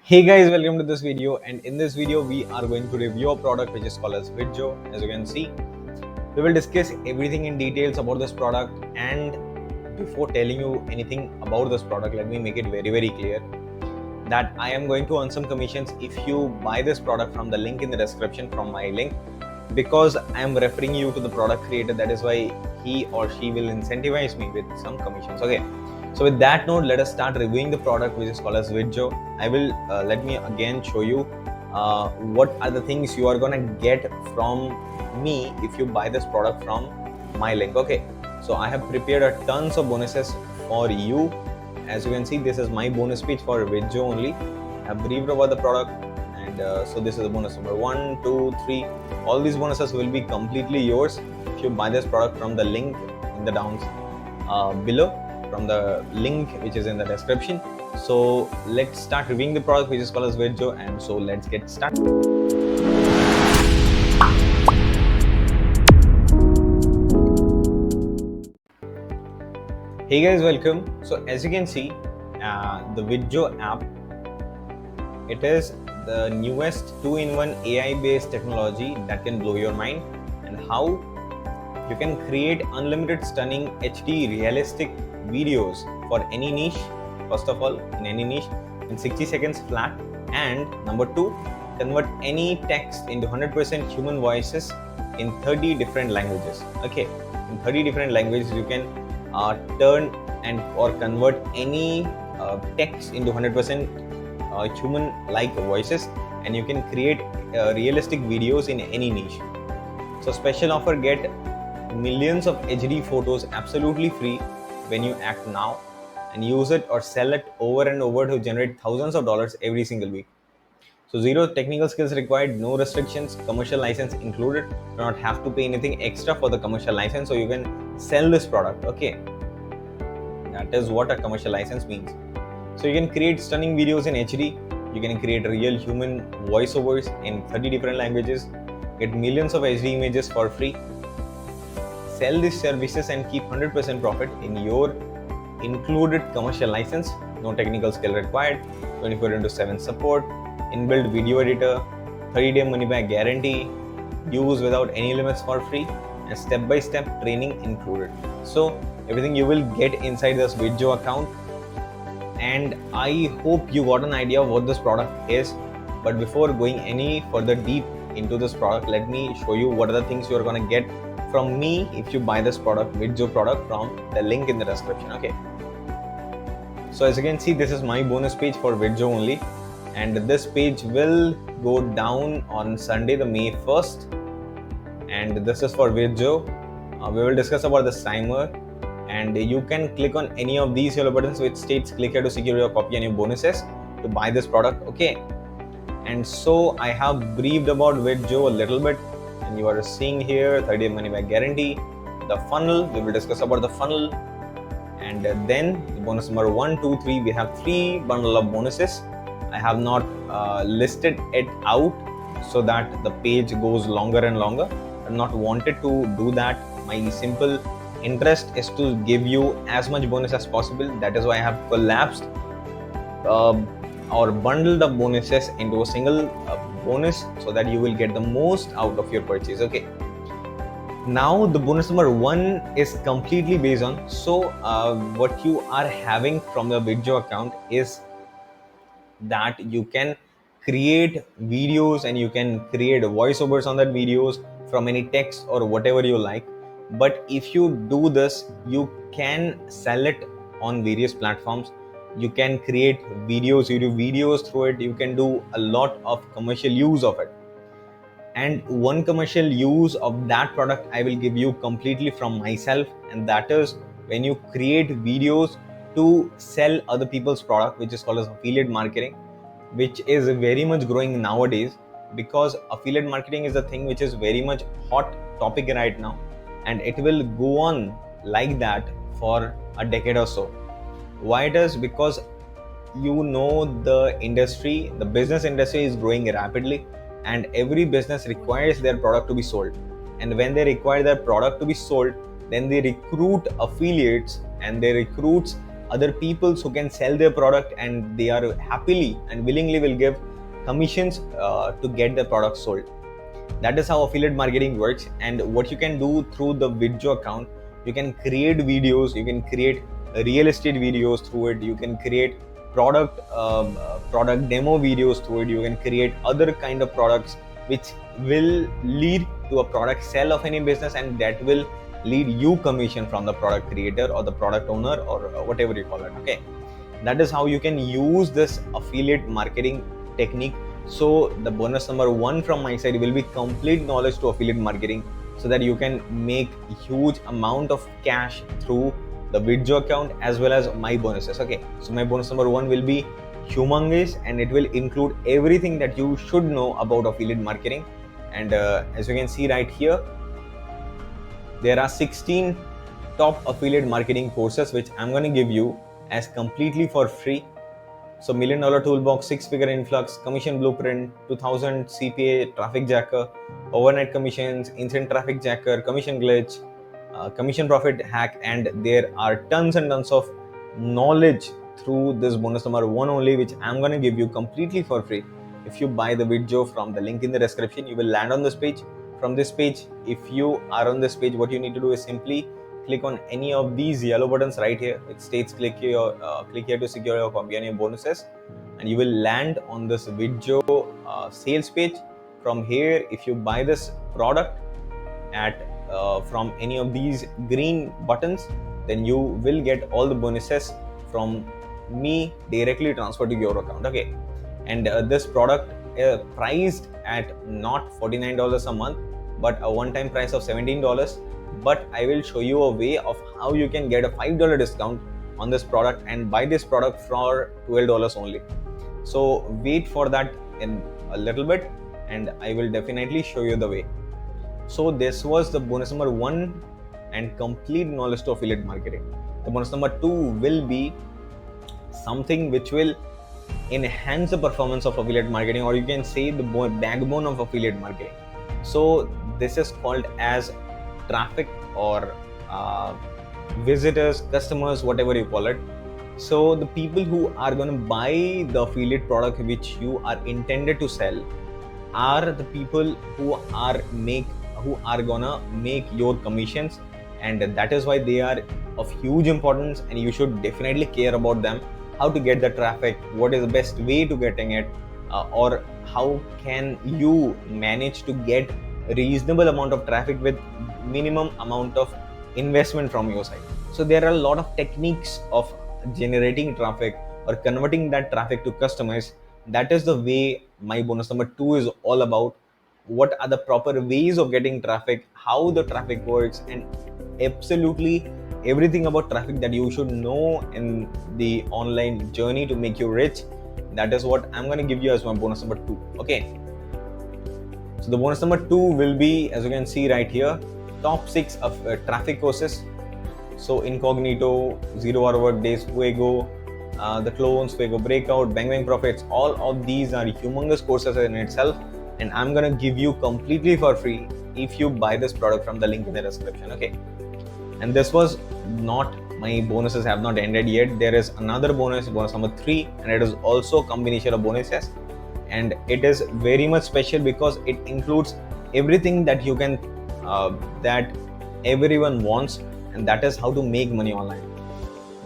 Hey guys, welcome to this video, and in this video we are going to review a product which is called as Vidjo. As you can see, we will discuss everything in details about this product, and before telling you anything about this product, let me make it very clear that I am going to earn some commissions if you buy this product from the link in the description, from my link, because I am referring you to the product creator. That is why he or she will incentivize me with some commissions. Okay, so with that note, let us start reviewing the product which is called as Vidjo. I will let me again show you what are the things you are gonna get from me if you buy this product from my link. Okay, so I have prepared a tons of bonuses for you. As you can see, this is my bonus page for Vidjo only. I have briefed about the product, and so this is the bonus number 1, 2, 3. All these bonuses will be completely yours if you buy this product from the link in the downs below, from the link which is in the description. So let's start reviewing the product which is called as Vidjo, and so let's get started. Hey guys, welcome. So as you can see, the Vidjo app, it is the newest 2-in-1 AI-based technology that can blow your mind, and how you can create unlimited stunning HD realistic videos for any niche. First of all, in any niche in 60 seconds flat, and number 2, convert any text into 100% human voices in 30 different languages. Okay, in 30 different languages you can turn and or convert any text into 100% human like voices, and you can create realistic videos in any niche. So special offer, get millions of HD photos absolutely free when you act now, and use it or sell it over and over to generate thousands of dollars every single week. So zero technical skills required, no restrictions, commercial license included. You do not have to pay anything extra for the commercial license, so you can sell this product. Okay, that is what a commercial license means. So you can create stunning videos in HD, you can create real human voiceovers in 30 different languages, get millions of HD images for free, sell these services and keep 100% profit in your included commercial license. No technical skill required, 24/7 support, inbuilt video editor, 30-day money back guarantee, use without any limits for free, and step-by-step training included. So everything you will get inside this Vidjo account, and I hope you got an idea of what this product is. But before going any further deep into this product, let me show you what are the things you are going to get from me if you buy this product, Vidjo product, from the link in the description. Okay, so as you can see, this is my bonus page for Vidjo only, and this page will go down on Sunday, the May 1st, and this is for Vidjo. We will discuss about this timer, and you can click on any of these yellow buttons which states click here to secure your copy and your bonuses to buy this product. Okay, and so I have briefed about Vidjo a little bit, and you are seeing here 30-day money back guarantee, the funnel. We will discuss about the funnel, and then bonus number 1, 2, 3. We have 3 bundle of bonuses. I have not listed it out so that the page goes longer and longer. I'm not wanted to do that. My simple interest is to give you as much bonus as possible. That is why I have collapsed or bundled the bonuses into a single bonus, so that you will get the most out of your purchase. Okay, now the bonus number 1 is completely based on, so what you are having from the Vidjo account is that you can create videos and you can create voiceovers on that videos from any text or whatever you like. But if you do this, you can sell it on various platforms. You can create videos, YouTube videos through it. You can do a lot of commercial use of it. And one commercial use of that product I will give you completely from myself, and that is when you create videos to sell other people's product, which is called as affiliate marketing, which is very much growing nowadays, because affiliate marketing is the thing which is very much hot topic right now, and it will go on like that for a decade or so. Why it is? Because the industry, the business industry is growing rapidly, and every business requires their product to be sold. And when they require their product to be sold, then they recruit affiliates and they recruit other peoples who can sell their product, and they are happily and willingly will give commissions to get the product sold. That is how affiliate marketing works. And what you can do through the Vidjo account, you can create videos, you can create real estate videos through it, you can create product demo videos through it, you can create other kind of products which will lead to a product sale of any business, and that will lead you commission from the product creator or the product owner or whatever you call it. Okay, that is how you can use this affiliate marketing technique. So the bonus number 1 from my side will be complete knowledge to affiliate marketing, so that you can make huge amount of cash through the Vidjo account as well as my bonuses. Okay, so my bonus number 1 will be humongous, and it will include everything that you should know about affiliate marketing. And as you can see right here, there are 16 top affiliate marketing courses which I'm going to give you as completely for free. So $1 Million Toolbox, 6-figure influx, commission blueprint, 2000 CPA traffic jacker, overnight commissions, instant traffic jacker, commission glitch, commission profit hack, and there are tons and tons of knowledge through this bonus number 1 only, which I'm going to give you completely for free. If you buy the video from the link in the description, you will land on this page. From this page, if you are on this page, what you need to do is simply click on any of these yellow buttons right here. It states click here to secure your copy and your bonuses, and you will land on this Vidjo sales page. From here, if you buy this product at from any of these green buttons, then you will get all the bonuses from me directly transferred to your account. Okay, and this product priced at not $49 a month, but a one-time price of $17. But I will show you a way of how you can get a $5 discount on this product and buy this product for $12 only. So wait for that in a little bit, and I will definitely show you the way. So this was the bonus number 1 and complete knowledge to affiliate marketing. The bonus number 2 will be something which will enhance the performance of affiliate marketing, or you can say the backbone of affiliate marketing. So this is called as traffic or visitors, customers, whatever you call it. So the people who are going to buy the affiliate product which you are intended to sell are the people who are gonna make your commissions, and that is why they are of huge importance, and you should definitely care about them. How to get the traffic, what is the best way to getting it, or how can you manage to get a reasonable amount of traffic with minimum amount of investment from your side. So there are a lot of techniques of generating traffic or converting that traffic to customers. That is the way my bonus number 2 is all about. What are the proper ways of getting traffic, how the traffic works, and absolutely everything about traffic that you should know in the online journey to make you rich. That is what I'm going to give you as my bonus number 2. Okay, so the bonus number 2 will be, as you can see right here, top 6 of traffic courses. So incognito, 0 hour work days, Fuego, the clones, Fuego breakout, bang bang profits, all of these are humongous courses in itself, and I'm gonna give you completely for free if you buy this product from the link in the description. Okay, and this was not, my bonuses have not ended yet. There is another bonus number 3, and it is also a combination of bonuses, and it is very much special because it includes everything that you can that everyone wants, and that is how to make money online.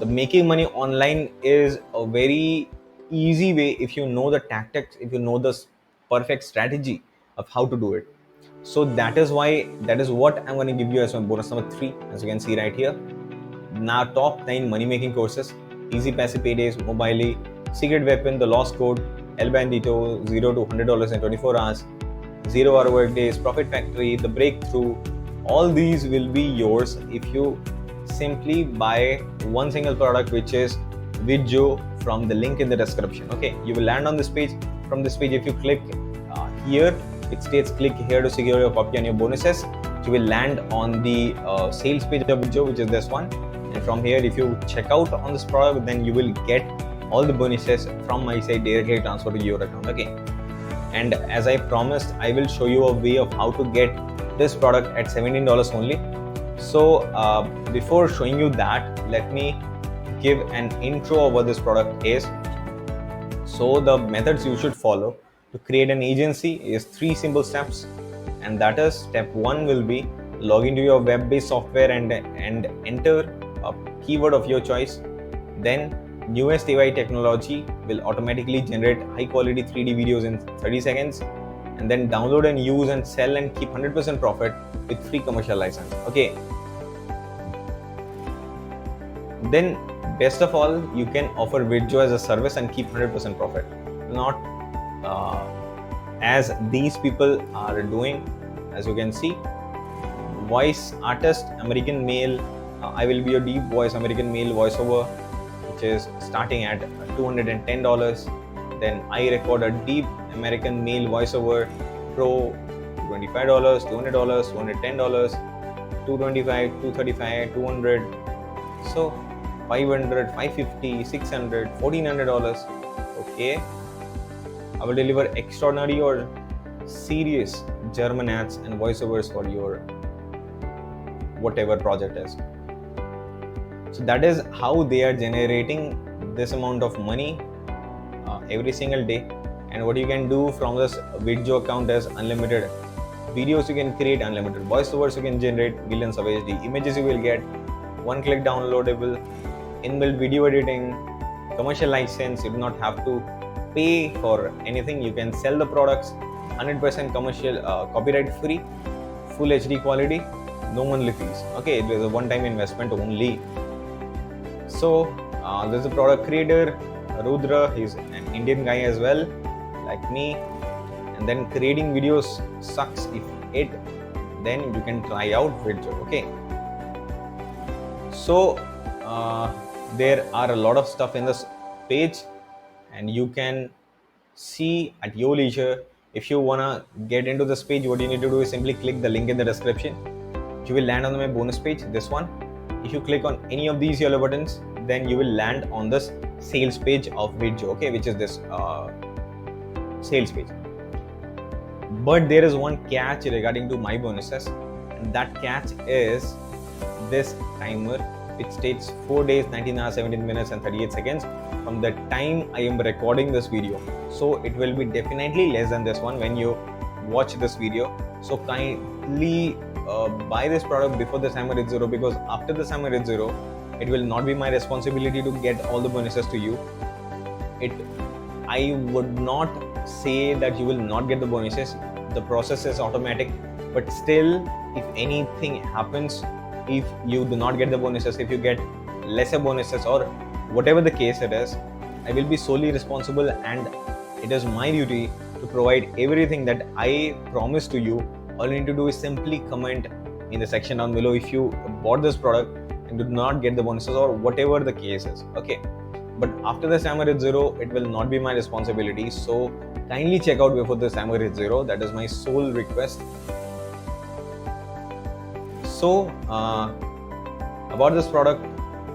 The making money online is a very easy way if you know the tactics, if you know the perfect strategy of how to do it. So that is what I'm going to give you as my bonus number 3, as you can see right here. Now top 9 money making courses: easy passive paydays, mobile, secret weapon, the lost code, El Bandito, $0 to $100 in 24 hours, 0 hour work days, profit factory, the breakthrough. All these will be yours if you simply buy one single product, which is Vidjo, from the link in the description. Okay, you will land on this page. From this page, if you click here, it states click here to secure your copy and your bonuses. You will land on the sales page of Vidjo, which is this one. And from here, if you check out on this product, then you will get all the bonuses from my side directly transferred to your account. Okay, and as I promised, I will show you a way of how to get this product at $17 only. So before showing you that, let me give an intro of what this product is. So the methods you should follow to create an agency is 3 simple steps, and that is, step 1 will be log into your web-based software and enter a keyword of your choice. Then newest AI technology will automatically generate high quality 3D videos in 30 seconds, and then download and use and sell and keep 100% profit with free commercial license. Okay. Then best of all, you can offer Vidjo as a service and keep 100% profit. Not as these people are doing. As you can see, voice artist, American male, I will be your deep voice American male voiceover, which is starting at $210. Then I record a deep American male voiceover pro, $25, $200, $210, $225, $235, $200. So $500, $550, $600, $1,400. Okay, I will deliver extraordinary or serious German ads and voiceovers for your whatever project is. So that is how they are generating this amount of money every single day. And what you can do from this Vidjo account is unlimited videos you can create, unlimited voiceovers you can generate, millions of HD images you will get, one-click downloadable, inbuilt video editing, commercial license. You do not have to pay for anything. You can sell the products 100% commercial, copyright free, full HD quality, no monthly fees. Okay, it is a one-time investment only. So there's a product creator, Rudra. He's an Indian guy as well, like me. And then creating videos sucks. If it, then you can try out Vidjo. Okay. So there are a lot of stuff in this page, and you can see at your leisure. If you wanna get into this page, what you need to do is simply click the link in the description. You will land on my bonus page, this one. If you click on any of these yellow buttons, then you will land on this sales page of Vidjo, okay, which is this sales page. But there is one catch regarding to my bonuses, and that catch is this timer, which states 4 days, 19 hours, 17 minutes and 38 seconds from the time I am recording this video. So it will be definitely less than this one when you watch this video. So kindly buy this product before the timer is 0, because after the timer is 0, it will not be my responsibility to get all the bonuses to you. I would not say that you will not get the bonuses. The process is automatic, but still, if anything happens, if you do not get the bonuses, if you get lesser bonuses or whatever the case it is, I will be solely responsible, and it is my duty to provide everything that I promise to you. All you need to do is simply comment in the section down below if you bought this product and did not get the bonuses or whatever the case is. Okay, but after the timer is 0, it will not be my responsibility. So kindly check out before the timer is 0. That is my sole request. So about this product,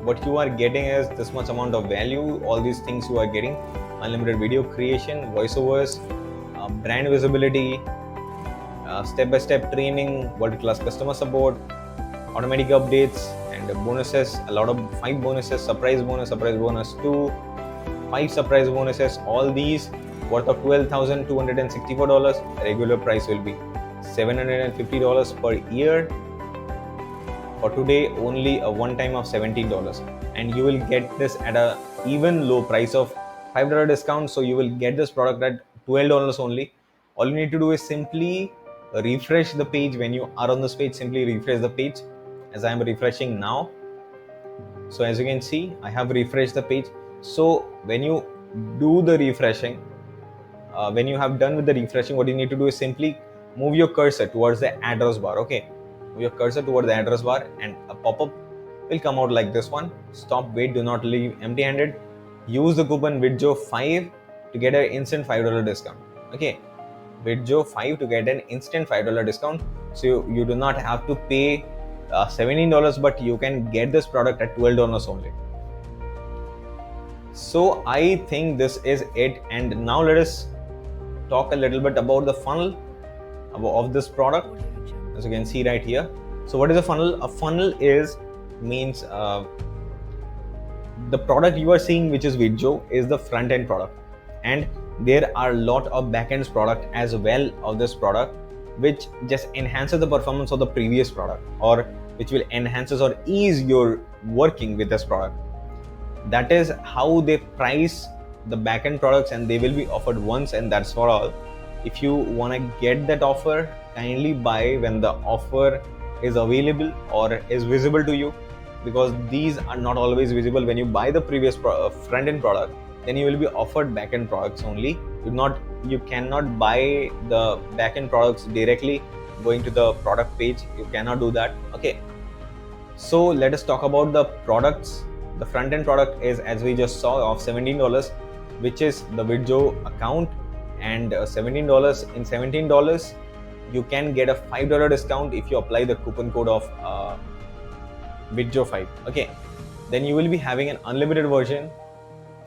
what you are getting is this much amount of value. All these things you are getting: unlimited video creation, voiceovers, brand visibility, step-by-step training, world-class customer support, automatic updates, and bonuses. A lot of 5 bonuses: surprise bonus 2, 5 surprise bonuses. All these worth of $12,264. Regular price will be $750 per year. For today, only a one time of $17, and you will get this at a even low price of $5 discount. So you will get this product at $12 only. All you need to do is simply refresh the page. When you are on this page, simply refresh the page, as I am refreshing now. So as you can see, I have refreshed the page. So when you do the refreshing, when you have done with the refreshing, what you need to do is simply move your cursor towards the address bar. Okay, move your cursor towards the address bar, and a pop-up will come out like this one: stop, wait, do not leave empty-handed. Use the coupon Vidjo5 to get an instant $5 discount. Okay, Vidjo5 to get an instant $5 discount. So you do not have to pay $17, but you can get this product at $12 only. So I think this is it, and now let us talk a little bit about the funnel of this product, as you can see right here. So what is a funnel? A funnel means the product you are seeing, which is Vidjo, is the front end product, and there are a lot of backends product as well of this product, which just enhances the performance of the previous product, or which will enhances or ease your working with this product. That is how they price the backend products, and they will be offered once and that's for all. If you want to get that offer, kindly buy when the offer is available or is visible to you, because these are not always visible. When you buy the previous front end product, then you will be offered backend products only. You cannot buy the backend products directly going to the product page. You cannot do that. Okay, so let us talk about the products. The front end product is, as we just saw, of $17, which is the Vidjo account, and $17. In $17, you can get a $5 discount if you apply the coupon code of Vidjo5. Okay, then you will be having an unlimited version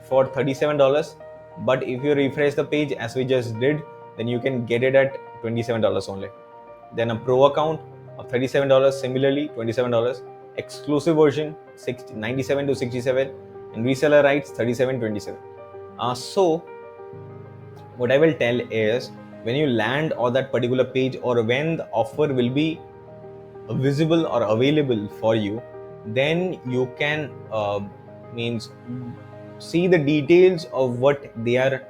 for $37. But if you refresh the page as we just did, then you can get it at $27 only. Then a pro account of $37, similarly $27. Exclusive version 97 to 67, and reseller rights 37.27. So what I will tell is, when you land on that particular page, or when the offer will be visible or available for you, then you can means see the details of what they are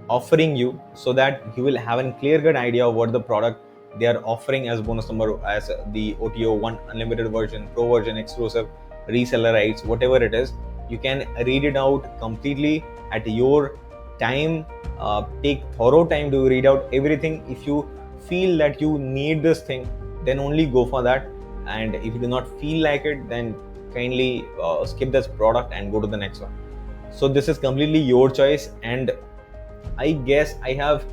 offering you, so that you will have a clear cut idea of what the product they are offering as bonus number, as the OTO 1 unlimited version, pro version, exclusive, reseller rights, whatever it is. You can read it out completely at your time. Take thorough time to read out everything. If you feel that you need this thing, then only go for that, and if you do not feel like it, then kindly skip this product and go to the next one. So this is completely your choice, and I guess I have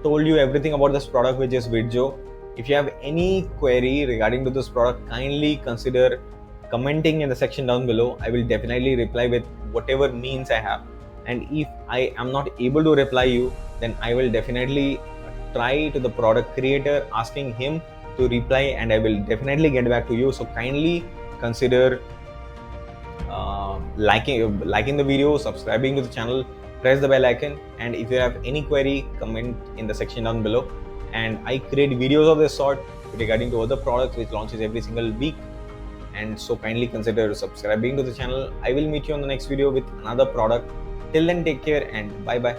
told you everything about this product, which is Vidjo. If you have any query regarding to this product, kindly consider commenting in the section down below. I will definitely reply with whatever means I have, and if I am not able to reply you, then I will definitely try to the product creator, asking him to reply, and I will definitely get back to you. So kindly consider liking the video, subscribing to the channel, press the bell icon, and if you have any query, comment in the section down below. And I create videos of this sort regarding to other products which launches every single week, and so kindly consider subscribing to the channel. I will meet you on the next video with another product. Till then, take care and bye bye.